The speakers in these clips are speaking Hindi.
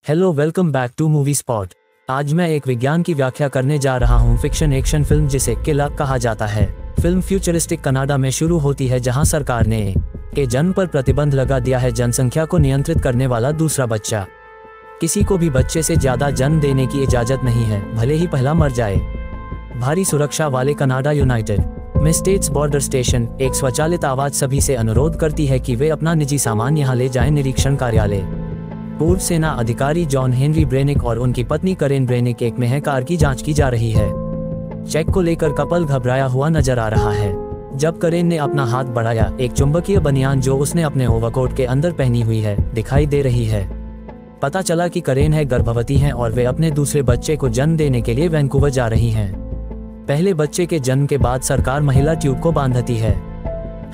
Hello, welcome back to movie spot. आज मैं एक विज्ञान की व्याख्या करने जा रहा हूँ, फिक्शन एक्शन फिल्म जिसे किला कहा जाता है। फिल्म फ्यूचरिस्टिक कनाडा में शुरू होती है, जहाँ सरकार ने के जन्म पर प्रतिबंध लगा दिया है। जनसंख्या को नियंत्रित करने वाला दूसरा बच्चा, किसी को भी बच्चे से ज्यादा जन्म देने की इजाजत नहीं है, भले ही पहला मर जाए। भारी सुरक्षा वाले कनाडा यूनाइटेड में स्टेट्स बॉर्डर स्टेशन एक स्वचालित आवाज सभी से अनुरोध करती है कि वे अपना निजी सामान यहाँ ले जाएं। निरीक्षण कार्यालय। पूर्व सेना अधिकारी जॉन हेनरी ब्रेनिक और उनकी पत्नी करेन ब्रेनिक एक में कार की जांच की जा रही है। चेक को लेकर कपल घबराया हुआ नजर आ रहा है। जब करेन ने अपना हाथ बढ़ाया, एक चुंबकीय बनियान जो उसने अपने ओवरकोट के अंदर पहनी हुई है दिखाई दे रही है। पता चला कि करेन है गर्भवती हैं और वे अपने दूसरे बच्चे को जन्म देने के लिए वैंकूवर जा रही हैं। पहले बच्चे के जन्म के बाद सरकार महिला ट्यूब को बांधती है।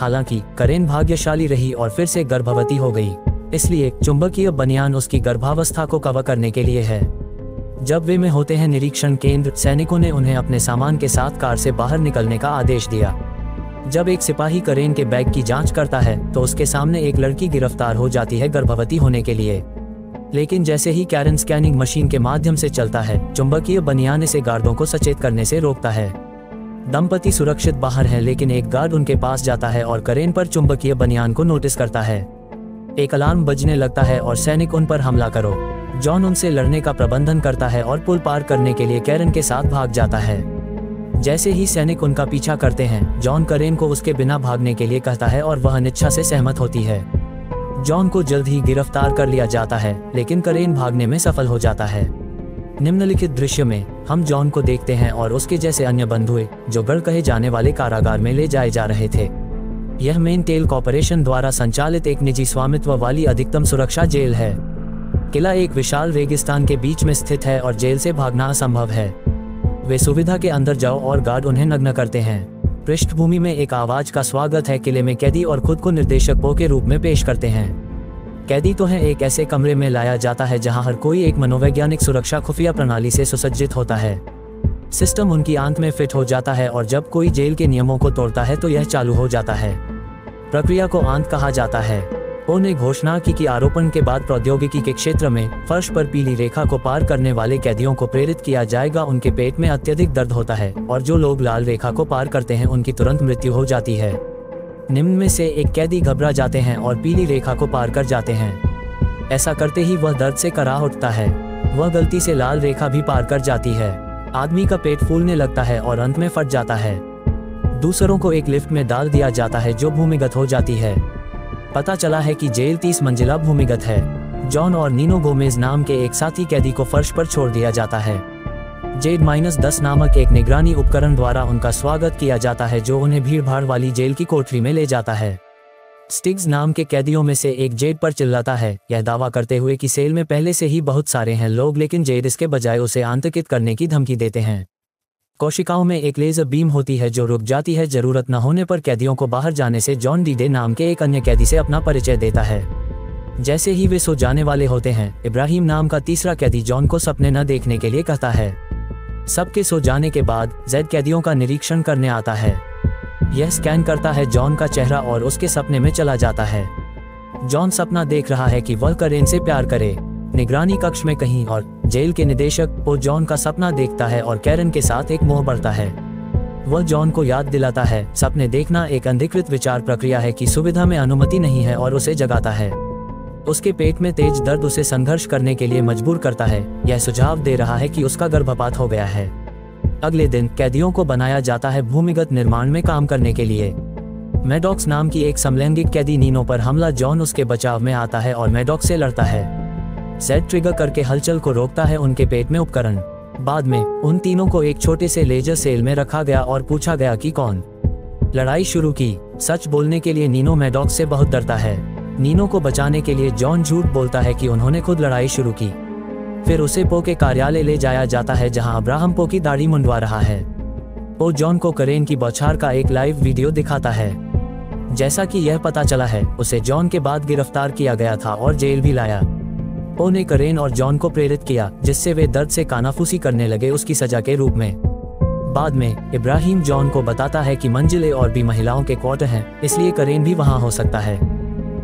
हालांकि करेन भाग्यशाली रही और फिर से गर्भवती हो गई, इसलिए चुंबकीय बनियान उसकी गर्भावस्था को कवर करने के लिए है। जब वे में होते हैं निरीक्षण केंद्र, सैनिकों ने उन्हें अपने सामान के साथ कार से बाहर निकलने का आदेश दिया। जब एक सिपाही करेन के बैग की जांच करता है तो उसके सामने एक लड़की गिरफ्तार हो जाती है गर्भवती होने के लिए। लेकिन जैसे ही कैरन स्कैनिंग मशीन के माध्यम से चलता है, चुंबकीय बनियान से गार्डों को सचेत करने से रोकता है। दंपति सुरक्षित बाहर है, लेकिन एक गार्ड उनके पास जाता है और करेन पर चुंबकीय बनियान को नोटिस करता है। एक अलार्म बजने लगता है और सैनिक उन पर हमला करो। जॉन उनसे लड़ने का प्रबंधन करता है और पुल पार करने के लिए कैरन के साथ भाग जाता है। जैसे ही सैनिक उनका पीछा करते हैं, जॉन करेन को उसके बिना भागने के लिए कहता है और वह अनिच्छा से सहमत होती है। जॉन को जल्द ही गिरफ्तार कर लिया जाता है, लेकिन करेन भागने में सफल हो जाता है। निम्नलिखित दृश्य में हम जॉन को देखते हैं और उसके जैसे अन्य बंधुए जो गढ़ कहे जाने वाले कारागार में ले जाए जा रहे थे। यह मेन टेल कॉर्पोरेशन द्वारा संचालित एक निजी स्वामित्व वाली अधिकतम सुरक्षा जेल है। किला एक विशाल रेगिस्तान के बीच में स्थित है और जेल से भागना असंभव है। वे सुविधा के अंदर जाओ और गार्ड उन्हें नग्न करते हैं। पृष्ठभूमि में एक आवाज का स्वागत है। किले में कैदी और खुद को निर्देशक पो के रूप में पेश करते हैं। कैदी तो है एक ऐसे कमरे में लाया जाता है जहां हर कोई एक मनोवैज्ञानिक सुरक्षा खुफिया प्रणाली से सुसज्जित होता है। सिस्टम उनकी आंत में फिट हो जाता है और जब कोई जेल के नियमों को तोड़ता है तो यह चालू हो जाता है। प्रक्रिया को आंत कहा जाता है। ओ ने घोषणा की कि आरोपण के बाद प्रौद्योगिकी के क्षेत्र में फर्श पर पीली रेखा को पार करने वाले कैदियों को प्रेरित किया जाएगा। उनके पेट में अत्यधिक दर्द होता है और जो लोग लाल रेखा को पार करते हैं उनकी तुरंत मृत्यु हो जाती है। निम्न में से एक कैदी घबरा जाते हैं और पीली रेखा को पार कर जाते हैं। ऐसा करते ही वह दर्द से करा उठता है। वह गलती से लाल रेखा भी पार कर जाती है। आदमी का पेट फूलने लगता है और अंत में फट जाता है। दूसरों को एक लिफ्ट में डाल दिया जाता है जो भूमिगत हो जाती है। पता चला है कि जेल 30 मंजिला भूमिगत है। जॉन और नीनो गोमेज नाम के एक साथी कैदी को फर्श पर छोड़ दिया जाता है। जेड-10 नामक एक निगरानी उपकरण द्वारा उनका स्वागत किया जाता है जो उन्हें भीड़भाड़ वाली जेल की कोठरी में ले जाता है। स्टिग्स नाम के कैदियों में से एक जेड पर चिल्लाता है, यह दावा करते हुए कि सेल में पहले से ही बहुत सारे हैं लोग, लेकिन जेड इसके बजाय उसे आतंकित करने की धमकी देते हैं। कोशिकाओं में एक लेजर बीम होती है जो रुक जाती है। जरूरत न होने पर कैदियों को बाहर जाने से जॉन डीडे नाम के एक अन्य कैदी से अपना परिचय देता है। जैसे ही वे सो जाने वाले होते हैं, इब्राहिम नाम का तीसरा कैदी जॉन को सपने न देखने के लिए कहता है। सबके सो जाने के बाद जेड कैदियों का निरीक्षण करने आता है। यह स्कैन करता है जॉन का चेहरा और उसके सपने में चला जाता है। जॉन सपना देख रहा है कि वह करेन से प्यार करे। निगरानी कक्ष में कहीं और जेल के निदेशक वो जॉन का सपना देखता है और कैरन के साथ एक मोह बढ़ता है। वह जॉन को याद दिलाता है सपने देखना एक अनधिकृत विचार प्रक्रिया है कि सुविधा में अनुमति नहीं है और उसे जगाता है। उसके पेट में तेज दर्द उसे संघर्ष करने के लिए मजबूर करता है। यह सुझाव दे रहा है कि उसका गर्भपात हो गया है। अगले दिन कैदियों को बनाया जाता है भूमिगत निर्माण में काम करने के लिए। मैडॉक्स नाम की एक समलैंगिक कैदी नीनो पर हमला। जॉन उसके बचाव में आता है और मैडॉक्स से लड़ता है। जेड ट्रिगर करके हलचल को रोकता है उनके पेट में उपकरण। बाद में उन तीनों को एक छोटे से लेजर सेल में रखा गया और पूछा गया कि कौन लड़ाई शुरू की। सच बोलने के लिए नीनो मैडॉक्स से बहुत डरता है। नीनो को बचाने के लिए जॉन झूठ बोलता है कि उन्होंने खुद लड़ाई शुरू की। फिर उसे पो के कार्यालय ले जाया जाता है जहां अब्राहम पो की दाढ़ी मुंडवा रहा है। पो जॉन को करेन की बौछार का एक लाइव वीडियो दिखाता है। जैसा कि यह पता चला है, उसे जॉन के बाद गिरफ्तार किया गया था और जेल भी लाया। पो ने करेन और जॉन को प्रेरित किया जिससे वे दर्द से कानाफूसी करने लगे उसकी सजा के रूप में। बाद में इब्राहिम जॉन को बताता है कि मंजिलें और भी महिलाओं के क्वार्टर हैं, इसलिए करेन भी वहां हो सकता है।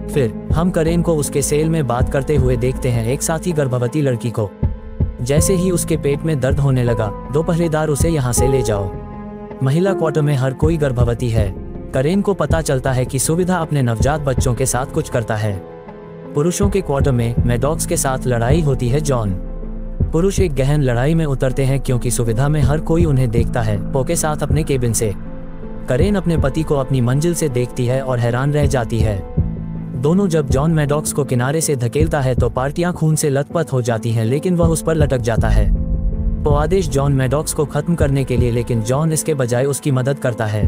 फिर हम करेन को उसके सेल में बात करते हुए देखते हैं एक साथी गर्भवती लड़की को। जैसे ही उसके पेट में दर्द होने लगा, दो पहरेदार उसे यहाँ से ले जाओ। महिला क्वार्टर में हर कोई गर्भवती है। करेन को पता चलता है कि सुविधा अपने नवजात बच्चों के साथ कुछ करता है। पुरुषों के क्वार्टर में मैडॉक्स के साथ लड़ाई होती है। जॉन पुरुष एक गहन लड़ाई में उतरते हैं क्योंकि सुविधा में हर कोई उन्हें देखता है पो के साथ अपने केबिन से। करेन अपने पति को अपनी मंजिल से देखती है और हैरान रह जाती है। दोनों जब जॉन मैडॉक्स को किनारे से धकेलता है तो पार्टियां खून से लथपथ हो जाती हैं, लेकिन वह उस पर लटक जाता है। पो आदेश जॉन मैडॉक्स को खत्म करने के लिए, लेकिन जॉन इसके बजाय उसकी मदद करता है।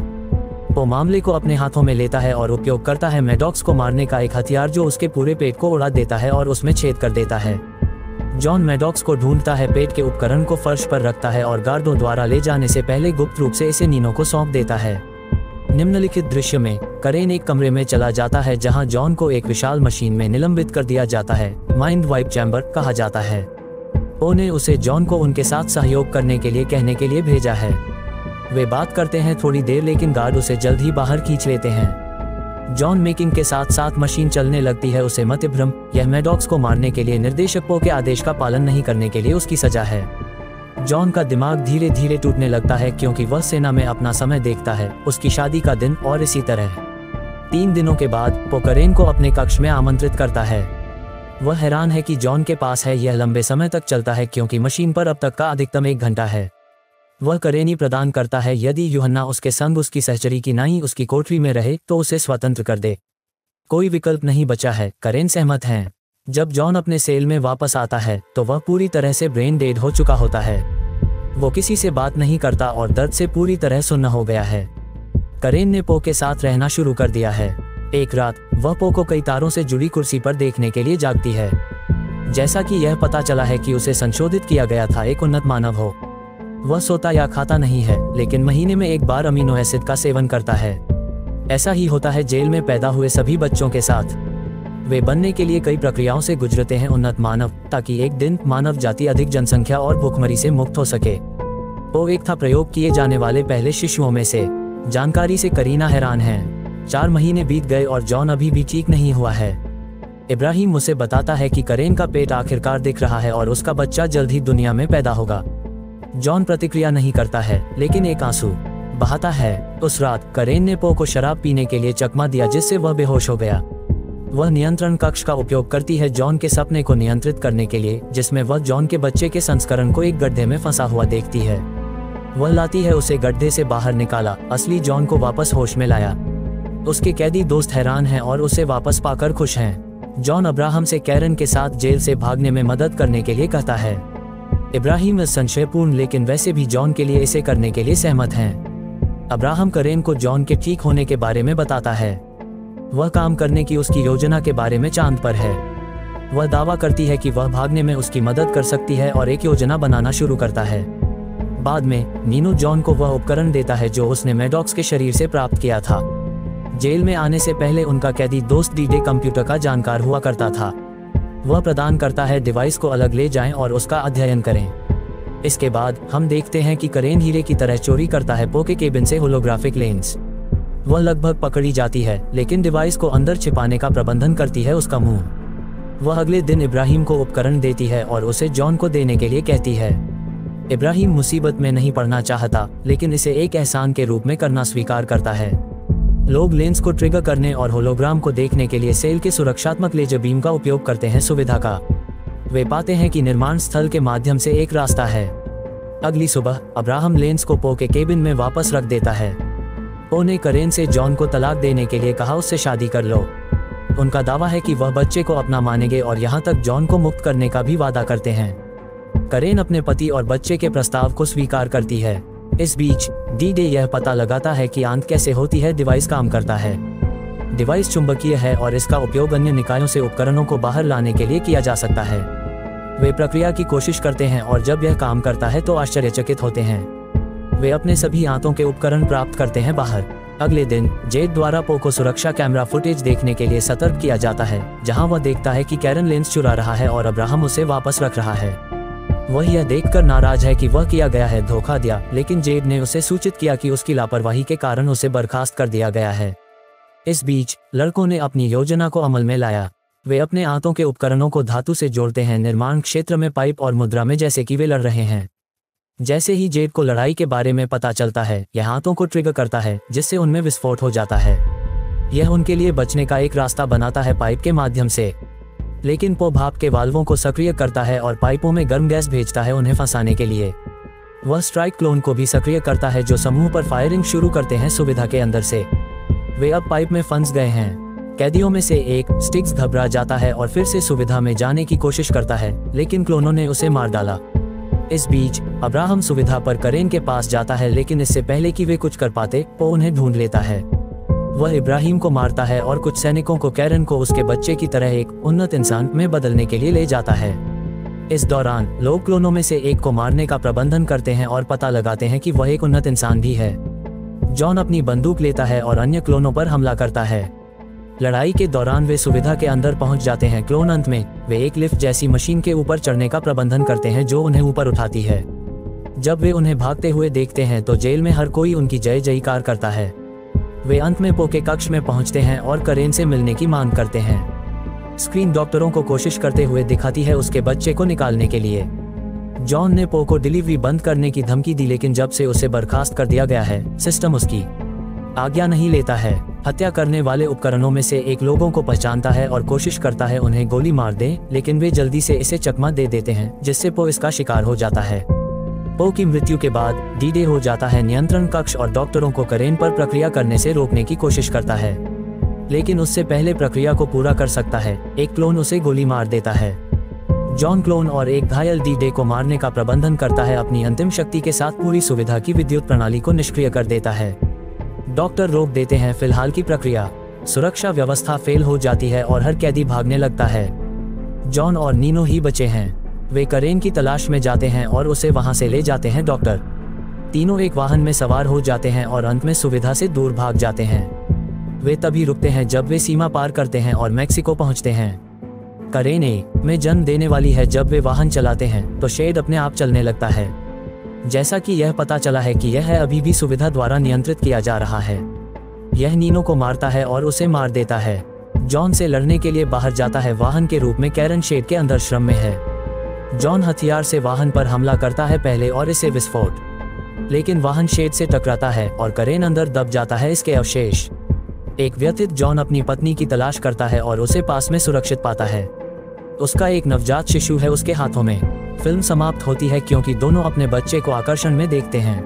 पो मामले को अपने हाथों में लेता है और उपयोग करता है मैडॉक्स को मारने का एक हथियार जो उसके पूरे पेट को उड़ा देता है और उसमें छेद कर देता है। जॉन मैडॉक्स को ढूंढता है, पेट के उपकरण को फर्श पर रखता है और गार्डों द्वारा ले जाने से पहले गुप्त रूप से इसे नीनो को सौंप देता है। निम्नलिखित दृश्य में करेन एक कमरे में चला जाता है जहां जॉन को एक विशाल मशीन में निलंबित कर दिया जाता है। माइंड वाइप चैम्बर कहा जाता है। पो ने उसे जॉन को उनके साथ सहयोग करने के लिए कहने के लिए भेजा है। वे बात करते हैं थोड़ी देर, लेकिन गार्ड उसे जल्द ही बाहर खींच लेते हैं। जॉन मेकिंग के साथ साथ मशीन चलने लगती है उसे मतिभ्रम। यह मैडॉक्स को मारने के लिए निर्देशक पो के आदेश का पालन नहीं करने के लिए उसकी सजा है। जॉन का दिमाग धीरे धीरे टूटने लगता है क्योंकि वह सेना में अपना समय देखता है, उसकी शादी का दिन और इसी तरह। 3 दिनों के बाद पो करेन को अपने कक्ष में आमंत्रित करता है। वह हैरान है कि जॉन के पास है। यह लंबे समय तक चलता है क्योंकि मशीन पर अब तक का अधिकतम 1 घंटा है। वह करेनी प्रदान करता है यदि यूहन्ना उसके संग उसकी सहचरी की नाई उसकी कोठरी में रहे तो उसे स्वतंत्र कर दे। कोई विकल्प नहीं बचा है। करेन सहमत हैं। जब जॉन अपने सेल में वापस आता है तो वह पूरी तरह से ब्रेन डेड हो चुका होता है। वो किसी से बात नहीं करता और दर्द से पूरी तरह सुन्न हो गया है। करेन ने पो के साथ रहना शुरू कर दिया है। एक रात वह पो को कई तारों से जुड़ी कुर्सी पर देखने के लिए जागती है। जैसा कि यह पता चला है कि उसे संशोधित किया गया था एक उन्नत मानव हो। वह सोता या खाता नहीं है, लेकिन महीने में एक बार अमीनो एसिड का सेवन करता है। ऐसा ही होता है जेल में पैदा हुए सभी बच्चों के साथ। वे बनने के लिए कई प्रक्रियाओं से गुजरते हैं उन्नत मानव, ताकि एक दिन मानव जाति अधिक जनसंख्या और भूखमरी से मुक्त हो सके। वो एक था प्रयोग किए जाने वाले पहले शिशुओं में से। जानकारी से करीना हैरान है। 4 महीने बीत गए और जॉन अभी भी ठीक नहीं हुआ है। इब्राहिम उसे बताता है कि करेन का पेट आखिरकार दिख रहा है और उसका बच्चा जल्द ही दुनिया में पैदा होगा। जॉन प्रतिक्रिया नहीं करता है, लेकिन एक आंसू बहाता है। उस रात करेन ने पो को शराब पीने के लिए चकमा दिया जिससे वह बेहोश हो गया। वह नियंत्रण कक्ष का उपयोग करती है जॉन के सपने को नियंत्रित करने के लिए, जिसमें वह जॉन के बच्चे के संस्करण को एक गड्ढे में फंसा हुआ देखती है। वह लाती है उसे गड्ढे से बाहर निकाला, असली जॉन को वापस होश में लाया। उसके कैदी दोस्त हैरान हैं और उसे वापस पाकर खुश हैं। जॉन अब्राहम से कैरन के साथ जेल से भागने में मदद करने के लिए कहता है। इब्राहिम संशयपूर्ण लेकिन वैसे भी जॉन के लिए इसे करने के लिए सहमत हैं। अब्राहम करेन को जॉन के ठीक होने के बारे में बताता है। वह काम करने की उसकी योजना के बारे में चांद पर है। वह दावा करती है कि वह भागने में उसकी मदद कर सकती है और एक योजना बनाना शुरू करता है। बाद में नीनो जॉन को वह उपकरण देता है जो उसने मैडॉक्स के शरीर से प्राप्त किया था। जेल में आने से पहले उनका कैदी दोस्त डी-डे कंप्यूटर का जानकार हुआ करता था। वह प्रदान करता है डिवाइस को अलग ले जाएं और उसका अध्ययन करें। इसके बाद हम देखते हैं कि करेन हीरे की तरह चोरी करता है पो के केबिन से होलोग्राफिक लेंस। वह लगभग पकड़ी जाती है, लेकिन डिवाइस को अंदर छिपाने का प्रबंधन करती है उसका मुंह। वह अगले दिन इब्राहिम को उपकरण देती है और उसे जॉन को देने के लिए कहती है। इब्राहिम मुसीबत में नहीं पड़ना चाहता, लेकिन इसे एक एहसान के रूप में करना स्वीकार करता है। लोग लेंस को ट्रिगर करने और होलोग्राम को देखने के लिए सेल के सुरक्षात्मक लेजर बीम का उपयोग करते हैं सुविधा का। वे पाते हैं कि निर्माण स्थल के माध्यम से एक रास्ता है। अगली सुबह अब्राहम लेंस को पो के केबिन में वापस रख देता है। पो ने करेन से जॉन को तलाक देने के लिए कहा उससे शादी कर लो। उनका दावा है कि वह बच्चे को अपना मानेंगे और यहाँ तक जॉन को मुक्त करने का भी वादा करते हैं। करेन अपने पति और बच्चे के प्रस्ताव को स्वीकार करती है। इस बीच डी-डे यह पता लगाता है कि आंत कैसे होती है। डिवाइस काम करता है। डिवाइस चुंबकीय है और इसका उपयोग अन्य निकायों से उपकरणों को बाहर लाने के लिए किया जा सकता है। वे प्रक्रिया की कोशिश करते हैं और जब यह काम करता है तो आश्चर्यचकित होते हैं। वे अपने सभी आंतों के उपकरण प्राप्त करते हैं बाहर। अगले दिन जेड द्वारा पो को सुरक्षा कैमरा फुटेज देखने के लिए सतर्क किया जाता है, जहां वह देखता है कि कैरन लेंस चुरा रहा है और अब्राहम उसे वापस रख रहा है। वह यह देखकर नाराज है कि वह किया गया है धोखा दिया, लेकिन जेड ने उसे सूचित किया कि उसकी लापरवाही के कारण उसे बर्खास्त कर दिया गया है। इस बीच लड़कों ने अपनी योजना को अमल में लाया। वे अपने हाथों के उपकरणों को धातु से जोड़ते हैं, निर्माण क्षेत्र में पाइप और मुद्रा में, जैसे कि वे लड़ रहे हैं। जैसे ही जेड को लड़ाई के बारे में पता चलता है, यह हाथों को ट्रिगर करता है, जिससे उनमें विस्फोट हो जाता है। यह उनके लिए बचने का एक रास्ता बनाता है पाइप के माध्यम से। लेकिन पो भाप के वाल्वों को सक्रिय करता है और पाइपों में गर्म गैस भेजता है उन्हें फंसाने के लिए। वह स्ट्राइक क्लोन को भी सक्रिय करता है, जो समूह पर फायरिंग शुरू करते हैं सुविधा के अंदर से। वे अब पाइप में फंस गए हैं। कैदियों में से एक, स्टिक्स, घबरा जाता है और फिर से सुविधा में जाने की कोशिश करता है, लेकिन क्लोनों ने उसे मार डाला। इस बीच अब्राहम सुविधा पर करेन के पास जाता है, लेकिन इससे पहले कि वे कुछ कर पाते, पो उन्हें ढूंढ लेता है। वह इब्राहिम को मारता है और कुछ सैनिकों को कैरन को उसके बच्चे की तरह एक उन्नत इंसान में बदलने के लिए ले जाता है। इस दौरान लोग क्लोनों में से एक को मारने का प्रबंधन करते हैं और पता लगाते हैं कि वह एक उन्नत इंसान भी है। जॉन अपनी बंदूक लेता है और अन्य क्लोनों पर हमला करता है। लड़ाई के दौरान वे सुविधा के अंदर पहुंच जाते हैं। क्लोन अंत में वे एक लिफ्ट जैसी मशीन के ऊपर चढ़ने का प्रबंधन करते हैं, जो उन्हें ऊपर उठाती है। जब वे उन्हें भागते हुए देखते हैं तो जेल में हर कोई उनकी जय जयकार करता है। वे अंत में पो के कक्ष में पहुंचते हैं और करेन से मिलने की मांग करते हैं। स्क्रीन डॉक्टरों को कोशिश करते हुए दिखाती है उसके बच्चे को निकालने के लिए। जॉन ने पो को डिलीवरी बंद करने की धमकी दी, लेकिन जब से उसे बर्खास्त कर दिया गया है, सिस्टम उसकी आज्ञा नहीं लेता है। हत्या करने वाले उपकरणों में से एक लोगों को पहचानता है और कोशिश करता है उन्हें गोली मार दे, लेकिन वे जल्दी से इसे चकमा दे देते हैं, जिससे पो इसका शिकार हो जाता है। पो की मृत्यु के बाद डी-डे हो जाता है। नियंत्रण कक्ष और डॉक्टरों को करेन पर प्रक्रिया करने से रोकने की कोशिश करता है, लेकिन उससे पहले प्रक्रिया को पूरा कर सकता है, एक क्लोन उसे गोली मार देता है। जॉन क्लोन और एक घायल डी-डे को मारने का प्रबंधन करता है। अपनी अंतिम शक्ति के साथ पूरी सुविधा की विद्युत प्रणाली को निष्क्रिय कर देता है। डॉक्टर रोक देते हैं फिलहाल की प्रक्रिया। सुरक्षा व्यवस्था फेल हो जाती है और हर कैदी भागने लगता है। जॉन और नीनो ही बचे हैं। वे करेन की तलाश में जाते हैं और उसे वहां से ले जाते हैं। डॉक्टर तीनों एक वाहन में सवार हो जाते हैं और अंत में सुविधा से दूर भाग जाते हैं। वे तभी रुकते हैं जब वे सीमा पार करते हैं और मैक्सिको पहुंचते हैं। करेन में जन्म देने वाली है। जब वे वाहन चलाते हैं तो शेड अपने आप चलने लगता है, जैसा कि यह पता चला है कि यह अभी भी सुविधा द्वारा नियंत्रित किया जा रहा है। यह नीनो को मारता है और उसे मार देता है। जॉन से लड़ने के लिए बाहर जाता है। वाहन के रूप में कैरन शेड के अंदर श्रम में है। जॉन हथियार से वाहन पर हमला करता है पहले और इसे विस्फोट, लेकिन वाहन शेड से टकराता है और करेन अंदर दब जाता है। इसके अवशेष एक व्यथित जॉन अपनी पत्नी की तलाश करता है और उसे पास में सुरक्षित पाता है। उसका एक नवजात शिशु है उसके हाथों में। फिल्म समाप्त होती है क्योंकि दोनों अपने बच्चे को आकर्षण में देखते हैं।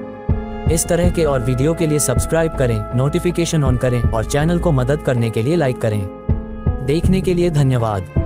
इस तरह के और वीडियो के लिए सब्सक्राइब करें, नोटिफिकेशन ऑन करें और चैनल को मदद करने के लिए लाइक करें। देखने के लिए धन्यवाद।